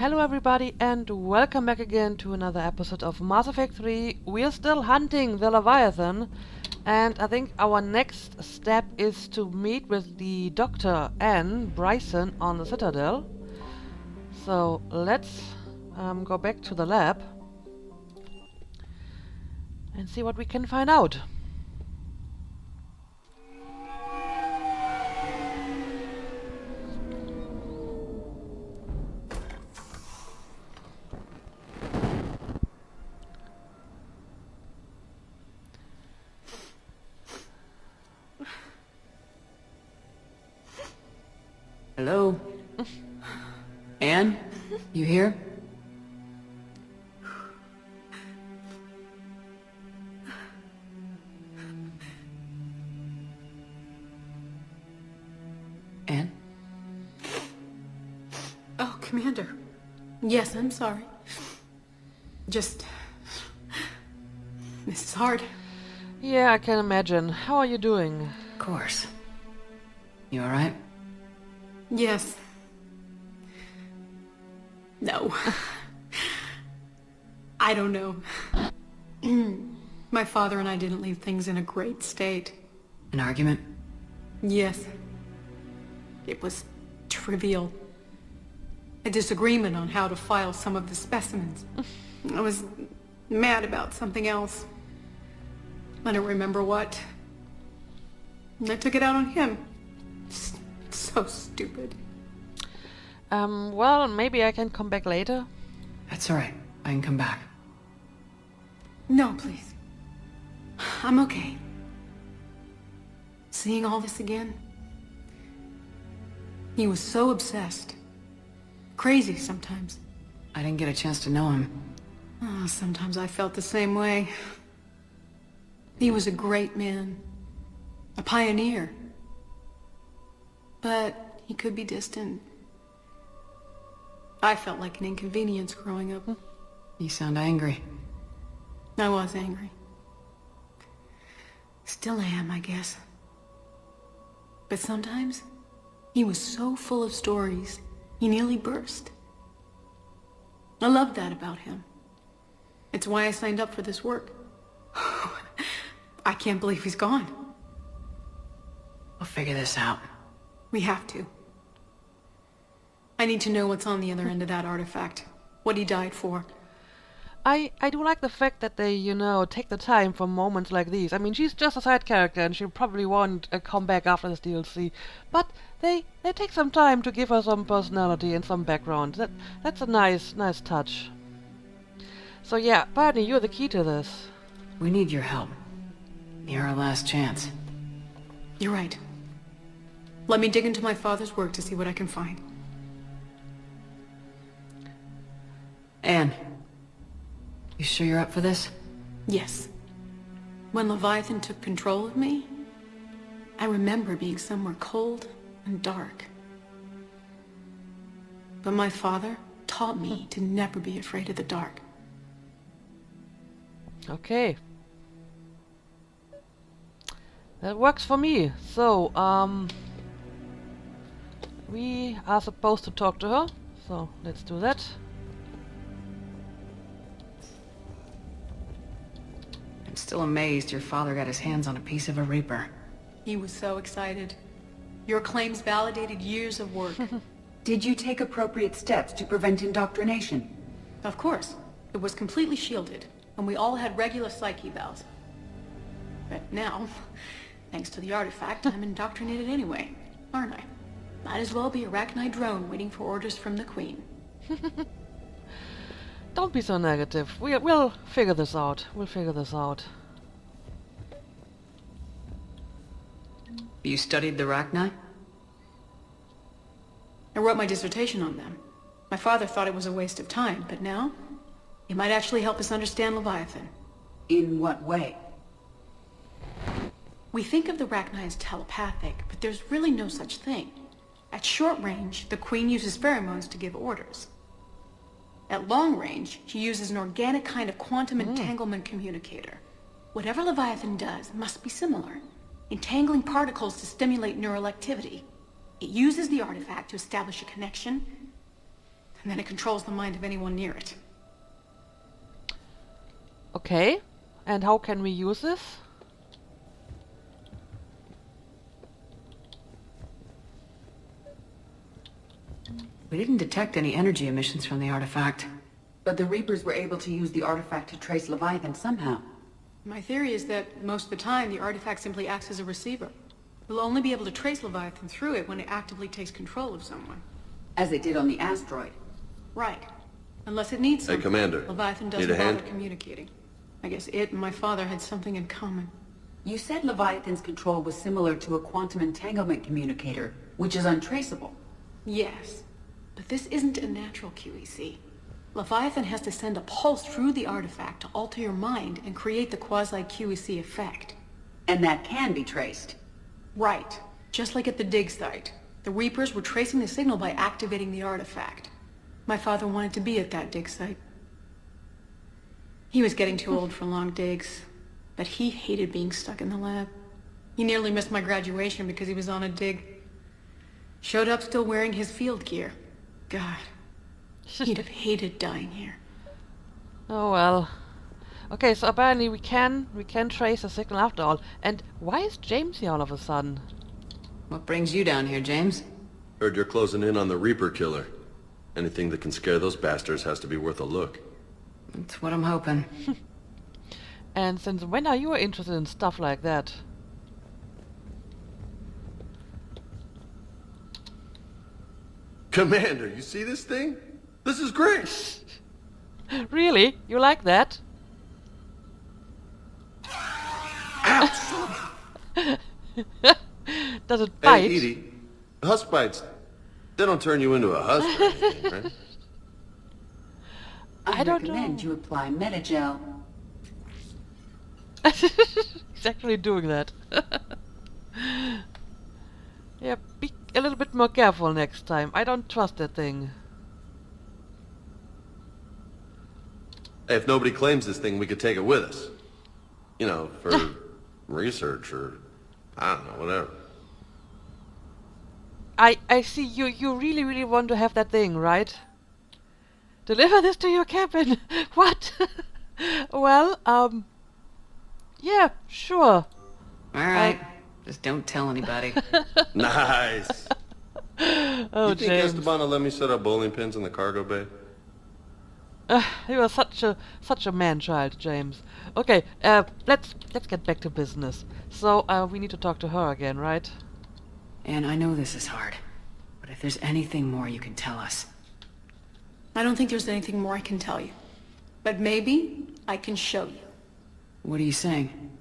Hello everybody and welcome back again to another episode of Mass Effect 3. We're still hunting the Leviathan, and I think our next step is to meet with the Doctor and Bryson on the Citadel. So let's go back to the lab and see what we can find out. Hello? Anne? You here? Anne? Oh, Commander. Yes, I'm sorry. This is hard. Yeah, I can imagine. How are you doing? Of course. You alright? Yes. No. I don't know. My father and I didn't leave things in a great state. An argument? Yes. It was trivial. A disagreement on how to file some of the specimens. I was mad about something else. I don't remember what. And I took it out on him. So stupid. Well, maybe I can come back later. That's alright. I can come back. No, please. I'm okay. Seeing all this again? He was so obsessed. Crazy sometimes. I didn't get a chance to know him. Oh, sometimes I felt the same way. He was a great man. A pioneer. But he could be distant. I felt like an inconvenience growing up. You sound angry. I was angry. Still am, I guess. But sometimes, he was so full of stories, he nearly burst. I loved that about him. It's why I signed up for this work. I can't believe he's gone. We'll figure this out. We have to. I need to know what's on the other end of that artifact. What he died for. I do like the fact that they, take the time for moments like these. I mean, she's just a side character and she probably won't come back after this DLC. But they take some time to give her some personality and some background. That's a nice touch. So yeah, Barney, you're the key to this. We need your help. You're our last chance. You're right. Let me dig into my father's work to see what I can find. Anne. You sure you're up for this? Yes. When Leviathan took control of me, I remember being somewhere cold and dark. But my father taught me to never be afraid of the dark. Okay. That works for me. So, we are supposed to talk to her. So, let's do that. I'm still amazed your father got his hands on a piece of a Reaper. He was so excited. Your claims validated years of work. Did you take appropriate steps to prevent indoctrination? Of course. It was completely shielded, and we all had regular psych evals. But now, thanks to the artifact, I'm indoctrinated anyway, aren't I? Might as well be a Arachnite drone waiting for orders from the Queen. Don't be so negative. We'll figure this out. We'll figure this out. You studied the Arachnite? I wrote my dissertation on them. My father thought it was a waste of time, but now, it might actually help us understand Leviathan. In what way? We think of the Arachnite as telepathic, but there's really no such thing. At short range, the Queen uses pheromones to give orders. At long range, she uses an organic kind of quantum entanglement communicator. Whatever Leviathan does must be similar, entangling particles to stimulate neural activity. It uses the artifact to establish a connection. and then it controls the mind of anyone near it. Okay. And how can we use this? We didn't detect any energy emissions from the artifact. But the Reapers were able to use the artifact to trace Leviathan somehow. My theory is that most of the time, the artifact simply acts as a receiver. We'll only be able to trace Leviathan through it when it actively takes control of someone. As it did on the asteroid. Right. Unless it needs something. Hey, Commander. Leviathan Need doesn't a hand? bother communicating. I guess it and my father had something in common. You said Leviathan's control was similar to a quantum entanglement communicator, which is untraceable. Yes. But this isn't a natural QEC. Leviathan has to send a pulse through the artifact to alter your mind and create the quasi-QEC effect. And that can be traced. Right. Just like at the dig site. The Reapers were tracing the signal by activating the artifact. My father wanted to be at that dig site. He was getting too old for long digs, but he hated being stuck in the lab. He nearly missed my graduation because he was on a dig. Showed up still wearing his field gear. God, he'd have hated dying here. Oh well. Okay, so apparently we can trace the signal after all. And why is James here all of a sudden? What brings you down here, James? Heard you're closing in on the Reaper killer. Anything that can scare those bastards has to be worth a look. That's what I'm hoping. And since when are you interested in stuff like that? Commander, you see this thing? This is great! Really? You like that? Does it bite? Hey, Edie, husk bites, they don't turn you into a husk or anything, right? I don't recommend know. you apply Metagel. He's actually doing that. Yeah, be a little bit more careful next time. I don't trust that thing. Hey, if nobody claims this thing, we could take it with us. You know, for research or, I don't know, whatever. I see you really want to have that thing, right? Deliver this to your cabin. What? Well, yeah, sure. Alright, just don't tell anybody. Nice! Oh, You think James. Esteban will let me set up bowling pins in the cargo bay? You are such a man-child, James. Okay, let's get back to business. So, we need to talk to her again, right? And I know this is hard, but if there's anything more you can tell us. I don't think there's anything more I can tell you. But maybe I can show you. What are you saying?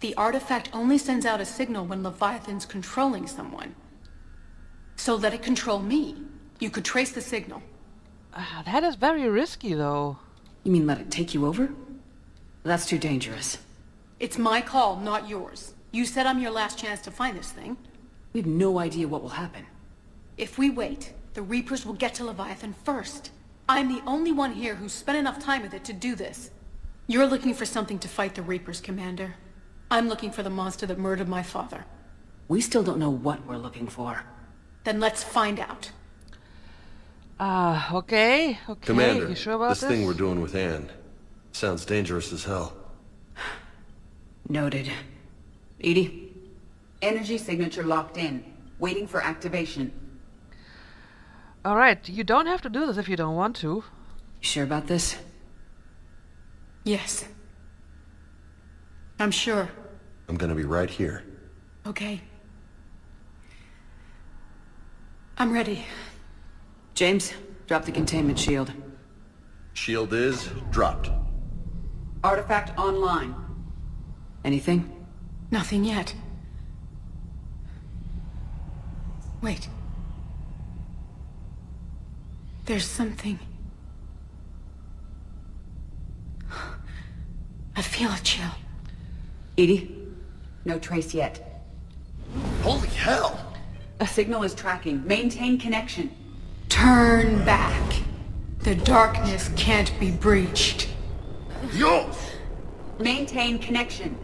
The artifact only sends out a signal when Leviathan's controlling someone. So let it control me. You could trace the signal. That is very risky, though. You mean let it take you over? That's too dangerous. It's my call, not yours. You said I'm your last chance to find this thing. We have no idea what will happen. If we wait, the Reapers will get to Leviathan first. I'm the only one here who's spent enough time with it to do this. You're looking for something to fight the Reapers, Commander. I'm looking for the monster that murdered my father. We still don't know what we're looking for. Then let's find out. Okay. Commander, You sure about this this? thing we're doing with Anne sounds dangerous as hell. Noted. Edie? Energy signature locked in. Waiting for activation. Alright, you don't have to do this if you don't want to. You sure about this? Yes. I'm sure. I'm gonna be right here. Okay. I'm ready. James, drop the containment shield. Shield is dropped. Artifact online. Anything? Nothing yet. Wait. There's something. I feel a chill. Edie? No trace yet. Holy hell! Signal is tracking. Maintain connection. Turn back. The darkness can't be breached. Dios! Maintain connection.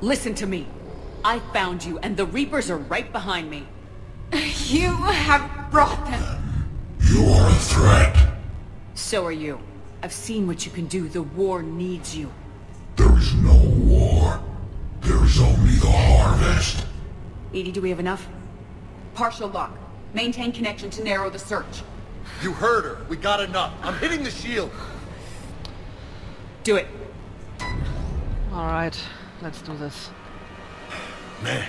Listen to me. I found you, and the Reapers are right behind me. You have brought them. You are a threat. So are you. I've seen what you can do. The war needs you. There is no war. There is only the harvest. Edie, do we have enough? Partial lock. Maintain connection to narrow the search. You heard her. We got enough. I'm hitting the shield. Do it. Alright, let's do this. Man,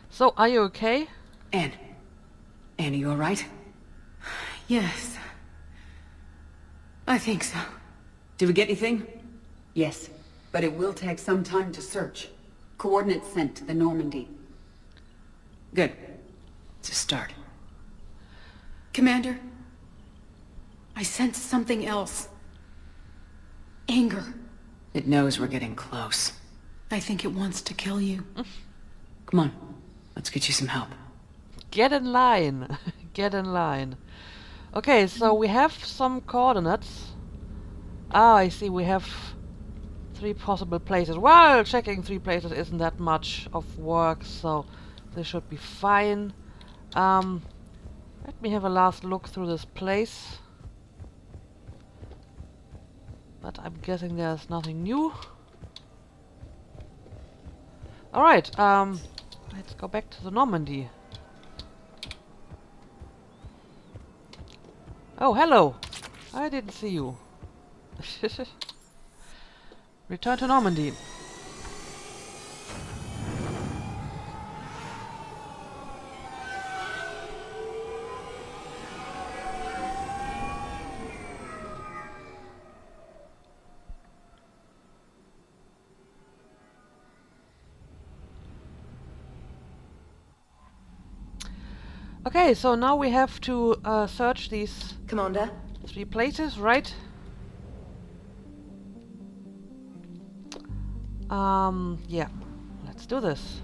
So, are you okay? Anne, are you alright? Yes. I think so. Did we get anything? Yes, but it will take some time to search. Coordinates sent to the Normandy. Good. It's a start. Commander, I sense something else. Anger. It knows we're getting close. I think it wants to kill you. Come on. Let's get you some help. Get in line. Get in line. Okay, so we have some coordinates. Ah, I see, we have 3 possible places. Well, checking 3 places isn't that much of work, so this should be fine. Let me have a last look through this place. But I'm guessing there's nothing new. Alright, let's go back to the Normandy. Oh, hello! I didn't see you. Return to Normandy. Okay, so now we have to search these Commander? 3 places, right? Yeah, let's do this.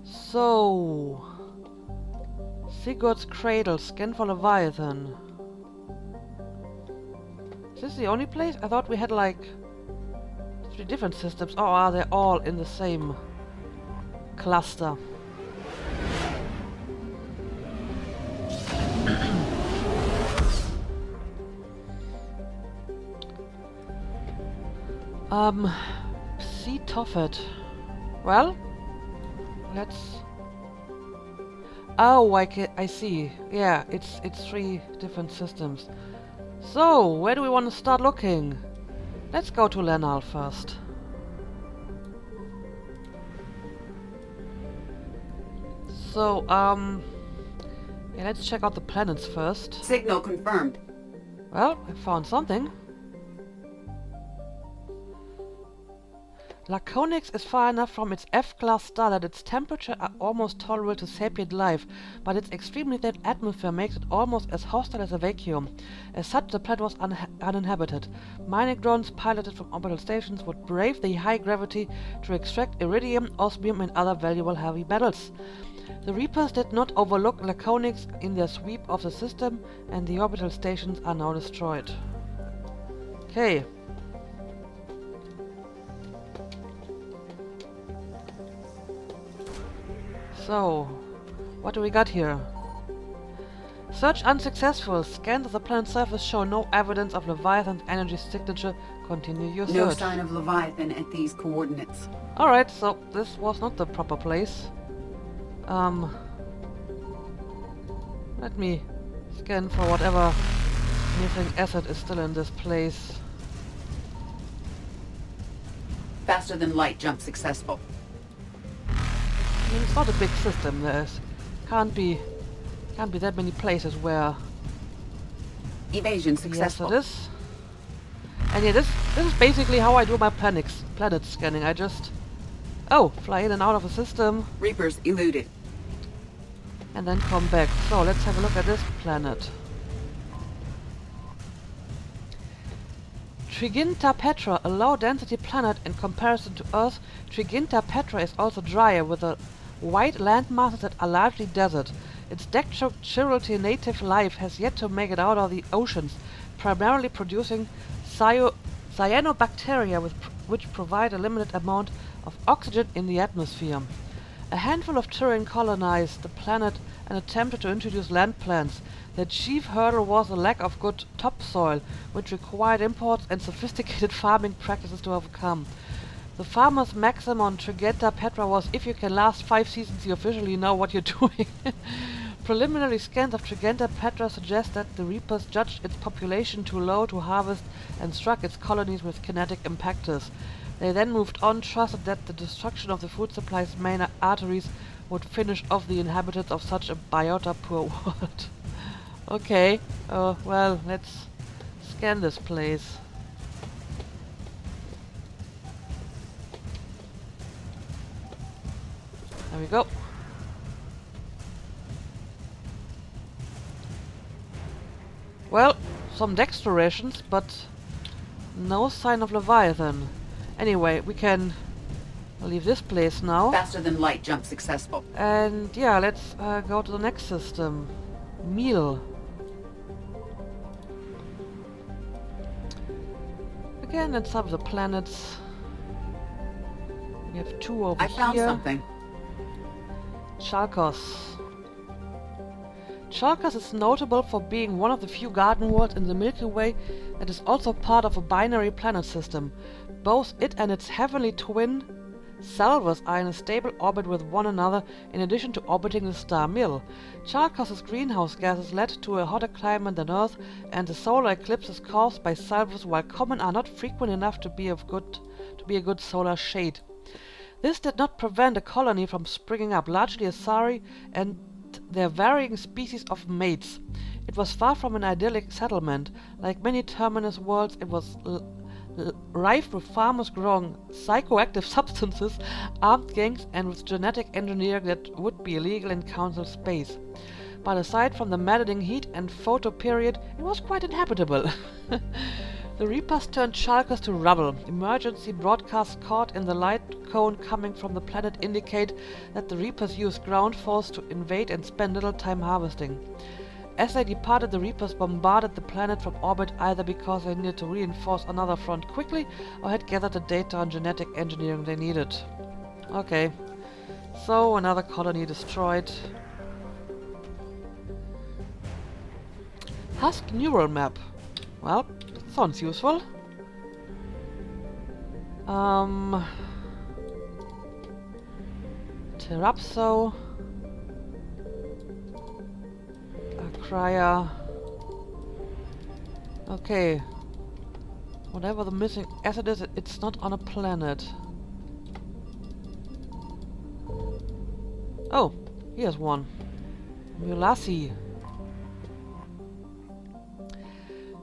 So, Sigurd's Cradle, scan for Leviathan. Is this the only place? I thought we had like 3 different systems. Or are they all in the same cluster? See Toffet. Well, let's... Oh, I see. Yeah, it's 3 different systems. So, where do we want to start looking? Let's go to Lenal first. So, yeah, let's check out the planets first. Signal confirmed. Well, I found something. Laconix is far enough from its F-class star that its temperature are almost tolerable to sapient life, but its extremely thin atmosphere makes it almost as hostile as a vacuum. As such, the planet was uninhabited. Mining drones piloted from orbital stations would brave the high gravity to extract iridium, osmium and other valuable heavy metals. The Reapers did not overlook Laconix in their sweep of the system, and the orbital stations are now destroyed. Okay. So, what do we got here? Search unsuccessful. Scans of the planet's surface show no evidence of Leviathan's energy signature. Continue your search. No sign of Leviathan at these coordinates. Alright, so this was not the proper place. Let me scan for whatever missing asset is still in this place. Faster than light jump successful. I mean, it's not a big system. There's can't be that many places where. Evasion successful. Yes, it is. And yeah, this is basically how I do my planet scanning. I just fly in and out of a system Reapers eluded. and then come back. So let's have a look at this planet. Triginta Petra, a low-density planet in comparison to Earth. Triginta Petra is also drier, with a white land masses that are largely desert. Its deck-chiralty native life has yet to make it out of the oceans, primarily producing cyanobacteria which provide a limited amount of oxygen in the atmosphere. A handful of Turin colonized the planet and attempted to introduce land plants. Their chief hurdle was a lack of good topsoil, which required imports and sophisticated farming practices to overcome. The farmer's maxim on Trigenta Petra was, if you can last 5 seasons, you officially know what you're doing. Preliminary scans of Trigenta Petra suggest that the Reapers judged its population too low to harvest and struck its colonies with kinetic impactors. They then moved on, trusted that the destruction of the food supply's main arteries would finish off the inhabitants of such a biota-poor world. Okay, well, let's scan this place. There we go. Well, some dexterations, but no sign of Leviathan. Anyway, we can leave this place now. Faster than light jump successful. And yeah, let's go to the next system. Meal. Again, let's have the planets. We have 2 over I here. found something. Chalkos. Chalkos is notable for being one of the few garden worlds in the Milky Way that is also part of a binary planet system. Both it and its heavenly twin, Salvus, are in a stable orbit with one another, in addition to orbiting the star Mill. Chalkos' greenhouse gases led to a hotter climate than Earth, and the solar eclipses caused by Salvus, while common, are not frequent enough to be a good solar shade. This did not prevent a colony from springing up, largely Asari and their varying species of mates. It was far from an idyllic settlement. Like many terminus worlds, it was rife with farmers growing psychoactive substances, armed gangs, and with genetic engineering that would be illegal in council space. But aside from the maddening heat and photo period, it was quite inhabitable. The Reapers turned Chalkos to rubble. Emergency broadcasts caught in the light cone coming from the planet indicate that the Reapers used ground force to invade and spend little time harvesting. As they departed, the Reapers bombarded the planet from orbit, either because they needed to reinforce another front quickly or had gathered the data on genetic engineering they needed. Okay, so another colony destroyed. Husk neural map. Well, sounds useful. Terapso. Acrya. Okay. Whatever the missing asset is, it's not on a planet. Oh, here's one. Mulasi.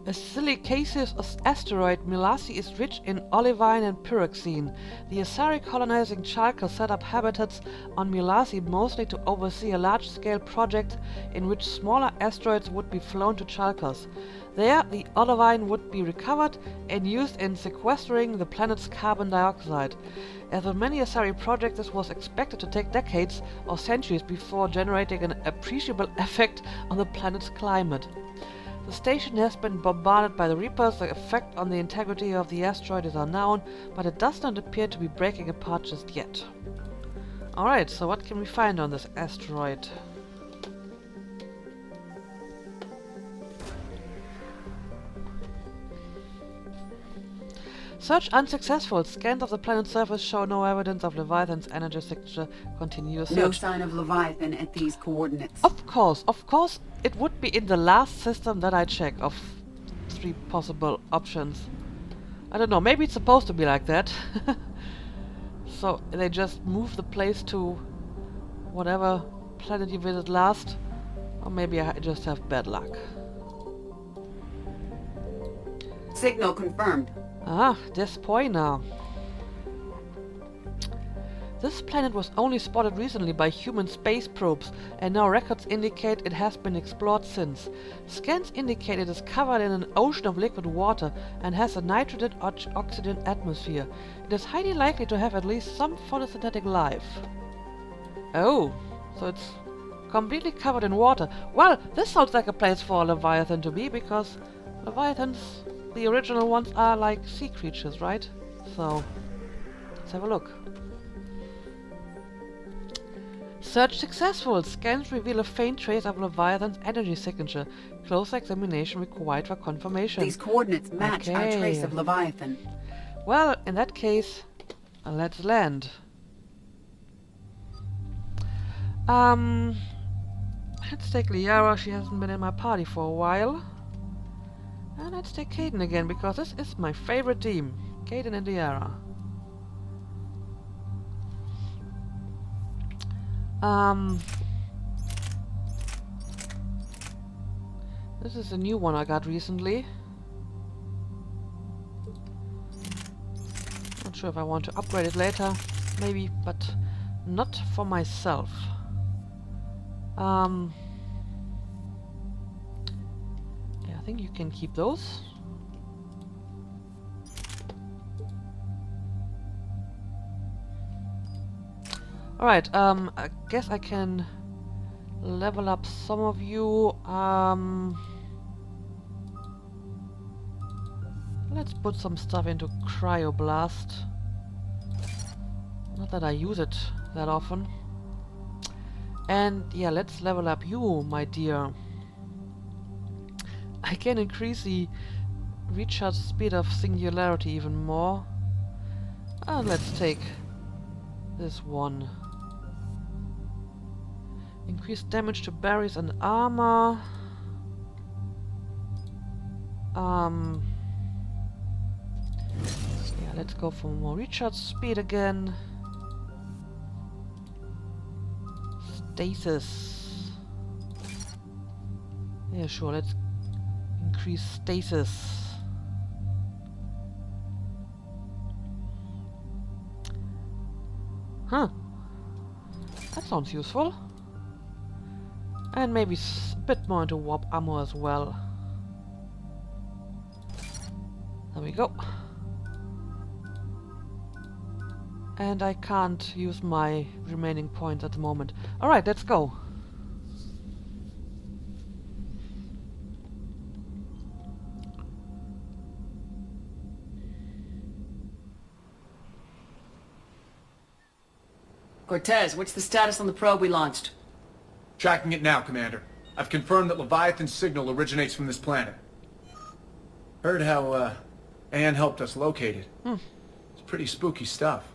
A silicaceous asteroid, Mulasi is rich in olivine and pyroxene. The Asari colonizing Chalkos set up habitats on Mulasi mostly to oversee a large-scale project in which smaller asteroids would be flown to Chalkos. There, the olivine would be recovered and used in sequestering the planet's carbon dioxide. As with many Asari projects, this was expected to take decades or centuries before generating an appreciable effect on the planet's climate. The station has been bombarded by the Reapers. The effect on the integrity of the asteroid is unknown, but it does not appear to be breaking apart just yet. Alright, so what can we find on this asteroid? Search unsuccessful. Scans of the planet's surface show no evidence of Leviathan's energy signature. Continue search. No sign of Leviathan at these coordinates. Of course, it would be in the last system that I check of 3 possible options. I don't know, maybe it's supposed to be like that. So they just move the place to whatever planet you visit last. Or maybe I just have bad luck. Signal confirmed. Ah, Despoina. This planet was only spotted recently by human space probes, and now records indicate it has been explored since. Scans indicate it is covered in an ocean of liquid water and has a nitrogen oxygen atmosphere. It is highly likely to have at least some photosynthetic life. Oh, so it's completely covered in water. Well, this sounds like a place for a Leviathan to be, because Leviathans, the original ones, are like sea creatures, right? So, let's have a look. Search successful. Scans reveal a faint trace of Leviathan's energy signature. Closer examination required for confirmation. These coordinates match our trace of Leviathan. Well, in that case, let's land. Let's take Liara. She hasn't been in my party for a while. And let's take Caden again, because this is my favorite team. Caden and Liara. This is a new one I got recently. Not sure if I want to upgrade it later, maybe, but not for myself. Yeah, I think you can keep those. Alright, I guess I can level up some of you. Let's put some stuff into Cryoblast. Not that I use it that often. And yeah, let's level up you, my dear. I can increase the recharge speed of Singularity even more. And let's take this one. Increase damage to berries and armor. Yeah, let's go for more recharge speed again. Stasis. Yeah, sure, let's increase stasis. Huh. That sounds useful. And maybe a bit more into warp armor as well. There we go. And I can't use my remaining points at the moment. Alright, let's go. Cortez, what's the status on the probe we launched? Tracking it now, Commander. I've confirmed that Leviathan's signal originates from this planet. Heard how, Anne helped us locate it. It's pretty spooky stuff.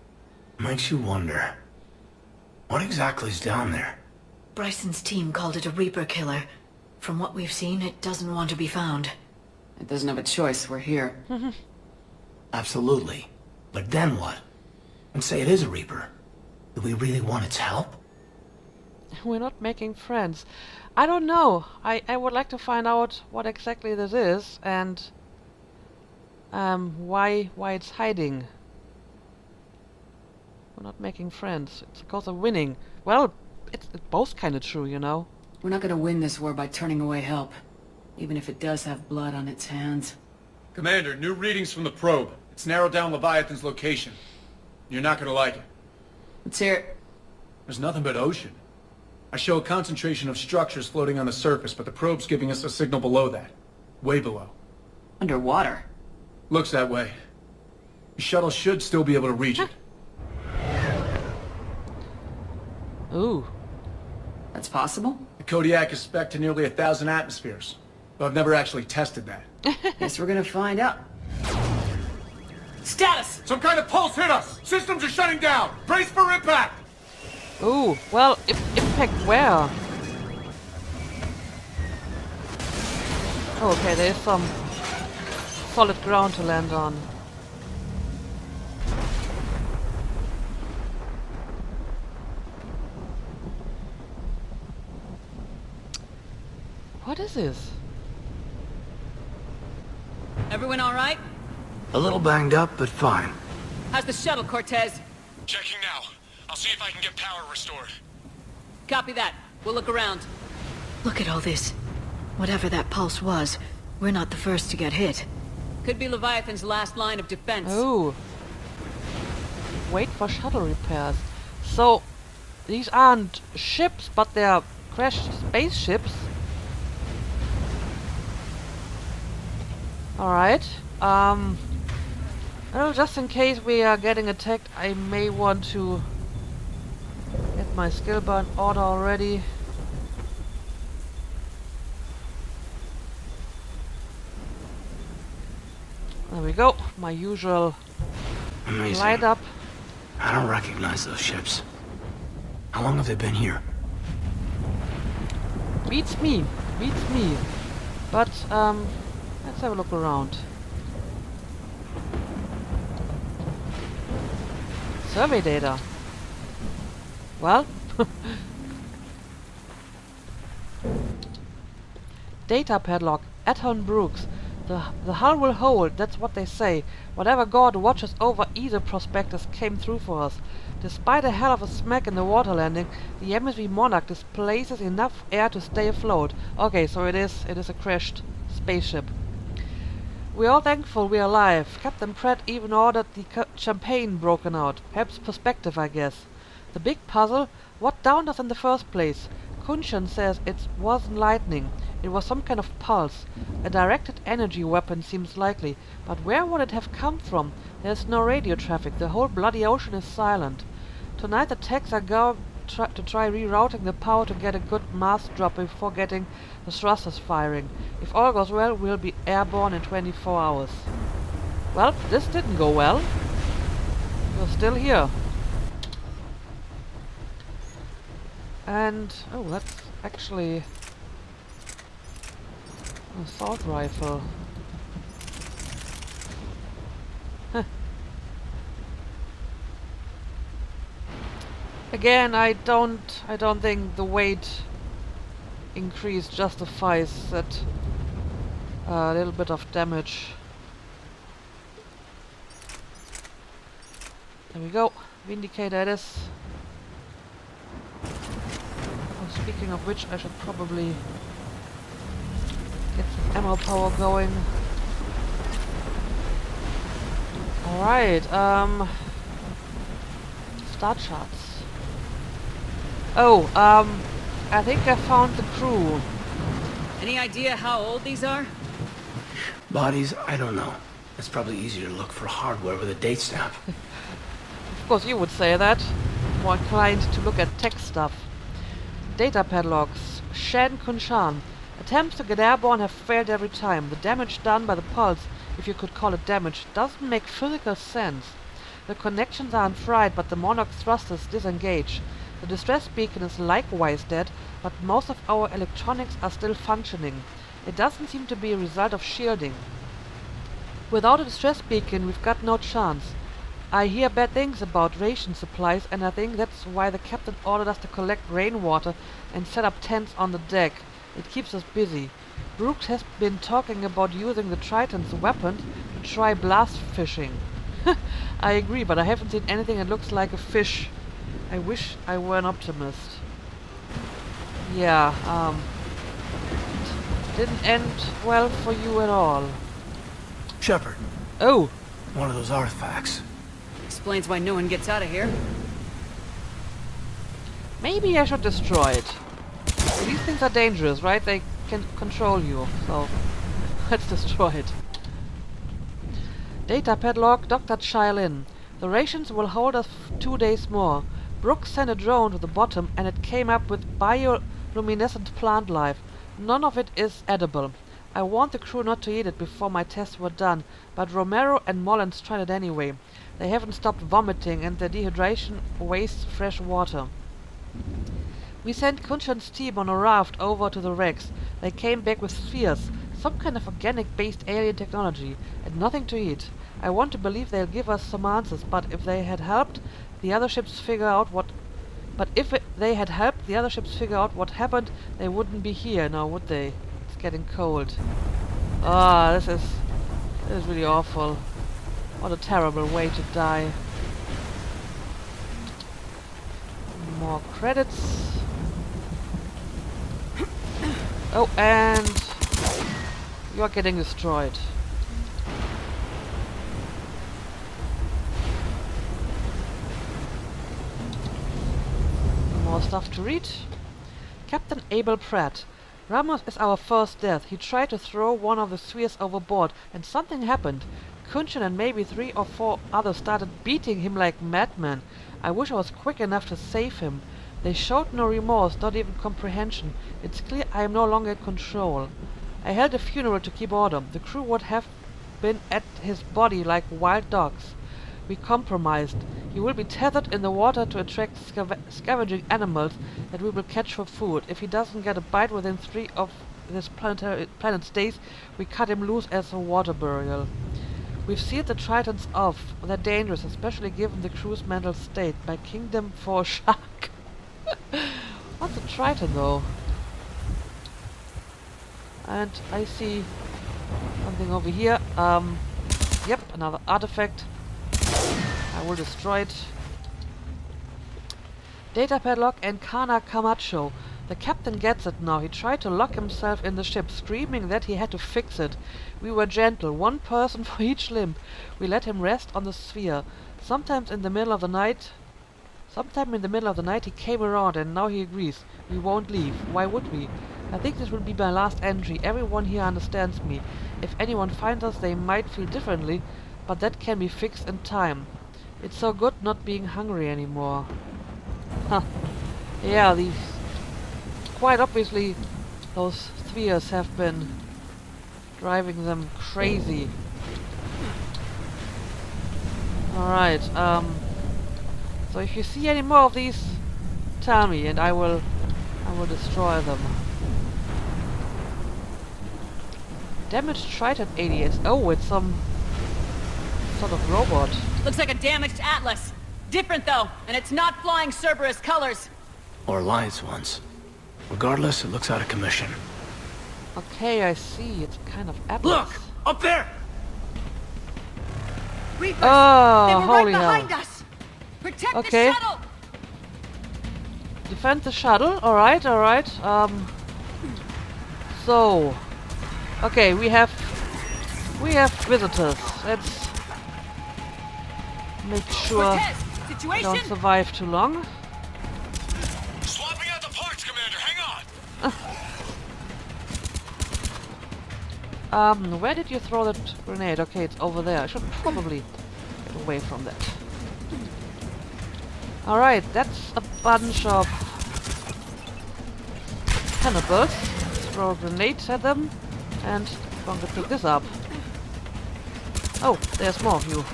Makes you wonder. What exactly is down there? Bryson's team called it a Reaper killer. From what we've seen, it doesn't want to be found. It doesn't have a choice, we're here. Absolutely. But then what? And say it is a Reaper. Do we really want its help? We're not making friends. I don't know. I would like to find out what exactly this is and why it's hiding. We're not making friends. It's because of winning. Well, it's both kind of true, you know. We're not gonna win this war by turning away help. Even if it does have blood on its hands. Commander, new readings from the probe. It's narrowed down Leviathan's location. You're not gonna like it. Let's hear it. There's nothing but ocean. I show a concentration of structures floating on the surface, but the probe's giving us a signal below that. Way below. Underwater. Looks that way. The shuttle should still be able to reach it. Ooh. That's possible? The Kodiak is spec'd to nearly 1,000 atmospheres, though I've never actually tested that. Guess we're gonna find out. Status! Some kind of pulse hit us! Systems are shutting down! Brace for impact! Ooh. Well, impact where? Oh, okay, there's some solid ground to land on. What is this? Everyone alright? A little banged up, but fine. How's the shuttle, Cortez? Checking now. I'll see if I can get power restored. Copy that. We'll look around. Look at all this. Whatever that pulse was, we're not the first to get hit. Could be Leviathan's last line of defense. Oh. Wait for shuttle repairs. So, these aren't ships, but they're crashed spaceships. Alright. Well, just in case we are getting attacked, I may want to get my skill bar in order already. There we go. My usual Amazing. light up. I don't recognize those ships. How long have they been here? Beats me. Beats me. But, let's have a look around. Survey data. Well, data padlock, Aton Brooks. The hull will hold, that's what they say. Whatever god watches over either prospectus came through for us. Despite a hell of a smack in the water landing, the MSV Monarch displaces enough air to stay afloat. Okay, so it is a crashed spaceship. We're all thankful we're alive. Captain Pratt even ordered the champagne broken out. Perhaps perspective, I guess. The big puzzle, what downed us in the first place? Kunshan says it wasn't lightning. It was some kind of pulse. A directed energy weapon seems likely. But where would it have come from? There's no radio traffic. The whole bloody ocean is silent. Tonight the techs are going to try rerouting the power to get a good mass drop before getting the thrusters firing. If all goes well, we'll be airborne in 24 hours. Well, this didn't go well. You're still here. And, oh, that's actually an assault rifle. Huh. Again, I don't think the weight increase justifies that little bit of damage. There we go. Vindicator it is. Speaking of which, I should probably get some ammo power going. Alright, start shots. Oh, I think I found the crew. Any idea how old these are? Bodies? I don't know. It's probably easier to look for hardware with a date stamp. Of course you would say that. More inclined to look at tech stuff. Data padlocks. Shan Kunshan. Attempts to get airborne have failed every time. The damage done by the pulse, if you could call it damage, doesn't make physical sense. The connections are unfried, but the Monarch thrusters disengage. The distress beacon is likewise dead, but most of our electronics are still functioning. It doesn't seem to be a result of shielding. Without a distress beacon, we've got no chance. I hear bad things about ration supplies, and I think that's why the captain ordered us to collect rainwater and set up tents on the deck. It keeps us busy. Brooks has been talking about using the Triton's weapon to try blast fishing. I agree, but I haven't seen anything that looks like a fish. I wish I were an optimist. Yeah, didn't end well for you at all. Shepard. Oh! One of those artifacts. Explains why no one gets out of here. Maybe I should destroy it. These things are dangerous, right? They can control you, so let's destroy it. Data padlock, Dr. Chilin. The rations will hold us 2 days more. Brooks sent a drone to the bottom and it came up with bioluminescent plant life. None of it is edible. I warned the crew not to eat it before my tests were done, but Romero and Mullins tried it anyway. They haven't stopped vomiting and their dehydration wastes fresh water. We sent Kunshan's team on a raft over to the wrecks. They came back with spheres, some kind of organic-based alien technology, and nothing to eat. I want to believe they'll give us some answers, but if they had helped the other ships figure out what happened, they wouldn't be here now, would they? It's getting cold. Ah, this is really awful. What a terrible way to die. More credits. Oh, and you're getting destroyed. More stuff to read. Captain Abel Pratt. Ramos is our first death. He tried to throw one of the spheres overboard, and something happened. Kunshan and maybe 3 or 4 others started beating him like madmen. I wish I was quick enough to save him. They showed no remorse, not even comprehension. It's clear I am no longer in control. I held a funeral to keep order. The crew would have been at his body like wild dogs. We compromised. He will be tethered in the water to attract scavenging animals that we will catch for food. If he doesn't get a bite within 3 of this planet's days, we cut him loose as a water burial. We've sealed the Tritons off. They're dangerous, especially given the crew's mental state. My kingdom for a shark. What's a Triton, though? And I see something over here. Yep, another artifact. I will destroy it. Data padlock and Kana Camacho. The captain gets it now. He tried to lock himself in the ship, screaming that he had to fix it. We were gentle, 1 person for each limb. We let him rest on the sphere. Sometime in the middle of the night he came around, and now he agrees. We won't leave. Why would we? I think this will be my last entry. Everyone here understands me. If anyone finds us, they might feel differently, but that can be fixed in time. It's so good not being hungry anymore. Huh. Yeah, these... Quite obviously, those spheres have been driving them crazy. Alright, so if you see any more of these, tell me, and I will destroy them. Damaged Triton ADS. Oh, it's some sort of robot. Looks like a damaged Atlas. Different though, and it's not flying Cerberus colors. Or Alliance ones. Regardless, it looks out of commission. Okay, I see. It's kind of Atlas. Look! Up there! Reapers! Oh, they were holy right hell. behind us! Protect Okay. the shuttle! Defend the shuttle. Alright, alright. So... Okay, we have visitors. Let's make sure Cortez, they situation? don't survive too long. Swapping out the parts, Commander. Hang on. Where did you throw that grenade? Okay, it's over there. I should probably get away from that. Alright, that's a bunch of cannibals. Let's throw a grenade at them. And I'm going to pick this up. Oh, there's more of you.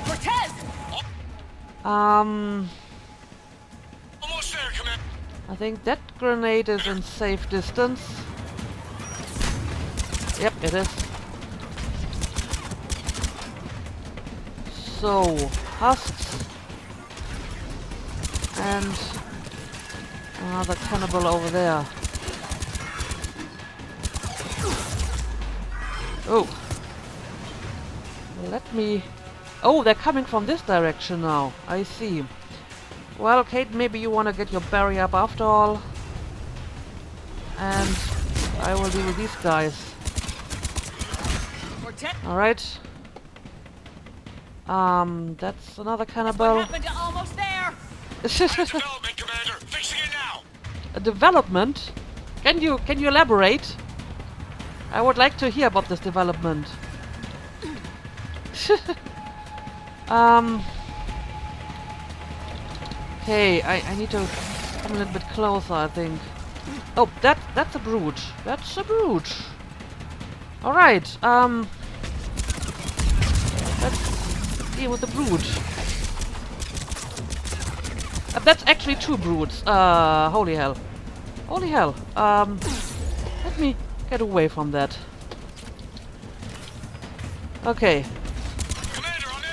Cortez! Almost there, Commander. I think that grenade is in safe distance. Yep, it is. So, husks. And another cannibal over there. Oh. Let me... Oh, they're coming from this direction now. I see. Well, Kate, maybe you want to get your berry up after all. And I will deal with these guys. Alright. That's another cannibal. What happened to almost there? Development, Commander. Fixing it now. A development? Can you elaborate? I would like to hear about this development. Okay, I need to come a little bit closer, I think. Oh, that's a brute. That's a brute. Alright, let's deal with the brute. That's actually 2 brutes. Holy hell. Holy hell. Let me get away from that. Okay. Commander, I'm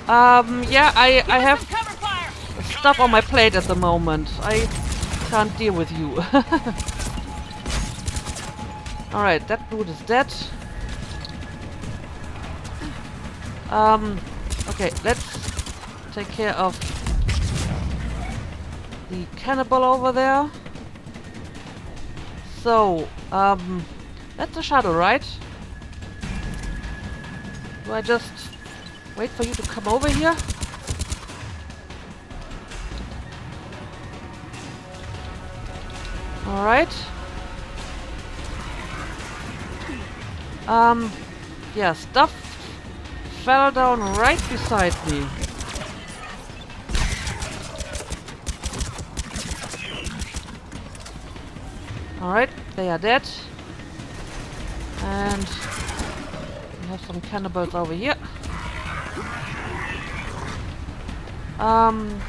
airborne. Yeah, I have Cover fire! stuff on my plate at the moment. I can't deal with you. Alright, that brute is dead. Okay, let's take care of the cannibal over there. So, that's the shuttle, right? Do I just wait for you to come over here? Alright. Yeah, stuff fell down right beside me. Alright, they are dead. And we have some cannibals over here.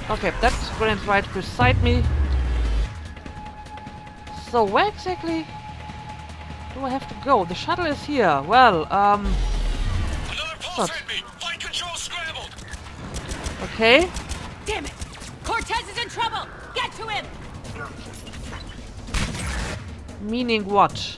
Okay, that's Grant's right beside me. So where exactly do I have to go? The shuttle is here. Well, Another pulse hit me. Flight control scrambled. Okay. Damn it! Cortez is in trouble! Get to him! Meaning what?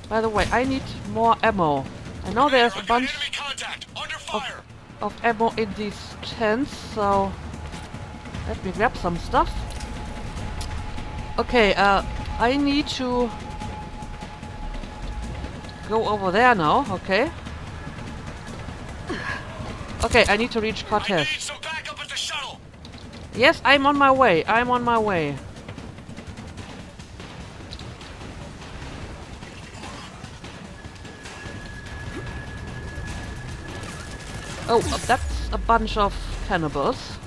By the way, I need more ammo. I know there's a bunch of ammo in these tents, so let me grab some stuff. Okay, I need to go over there now, okay. Okay, I need to reach Cortez. Yes, I'm on my way, I'm on my way. Oh, that's a bunch of cannibals.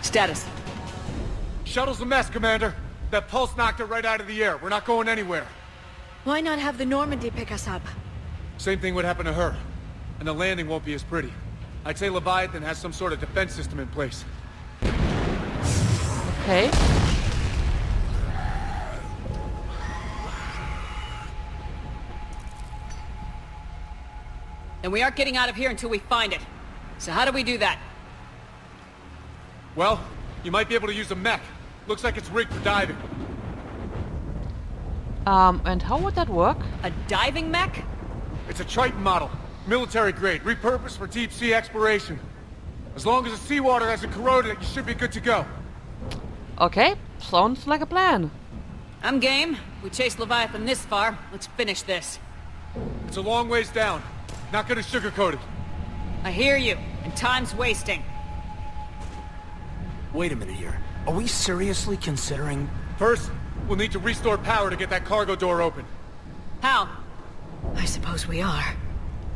Status. Shuttle's a mess, Commander. That pulse knocked it right out of the air. We're not going anywhere. Why not have the Normandy pick us up? Same thing would happen to her. And the landing won't be as pretty. I'd say Leviathan has some sort of defense system in place. Okay. And we aren't getting out of here until we find it. So how do we do that? Well, you might be able to use a mech. Looks like it's rigged for diving. And how would that work? A diving mech? It's a Triton model. Military grade, repurposed for deep sea exploration. As long as the seawater hasn't corroded it, you should be good to go. Okay, sounds like a plan. I'm game. We chased Leviathan this far. Let's finish this. It's a long ways down. Not gonna sugarcoat it. I hear you, and time's wasting. Wait a minute here. Are we seriously considering... First, we'll need to restore power to get that cargo door open. How? I suppose we are.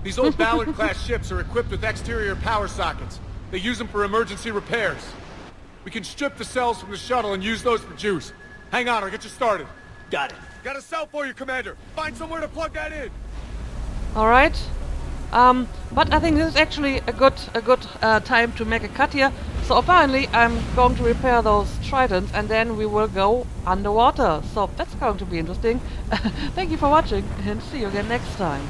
These old Ballard-class ships are equipped with exterior power sockets. They use them for emergency repairs. We can strip the cells from the shuttle and use those for juice. Hang on, I'll get you started. Got it. Got a cell for you, Commander. Find somewhere to plug that in. Alright. But I think this is actually a good time to make a cut here. So apparently I'm going to repair those Tritons and then we will go underwater. So that's going to be interesting. Thank you for watching and see you again next time.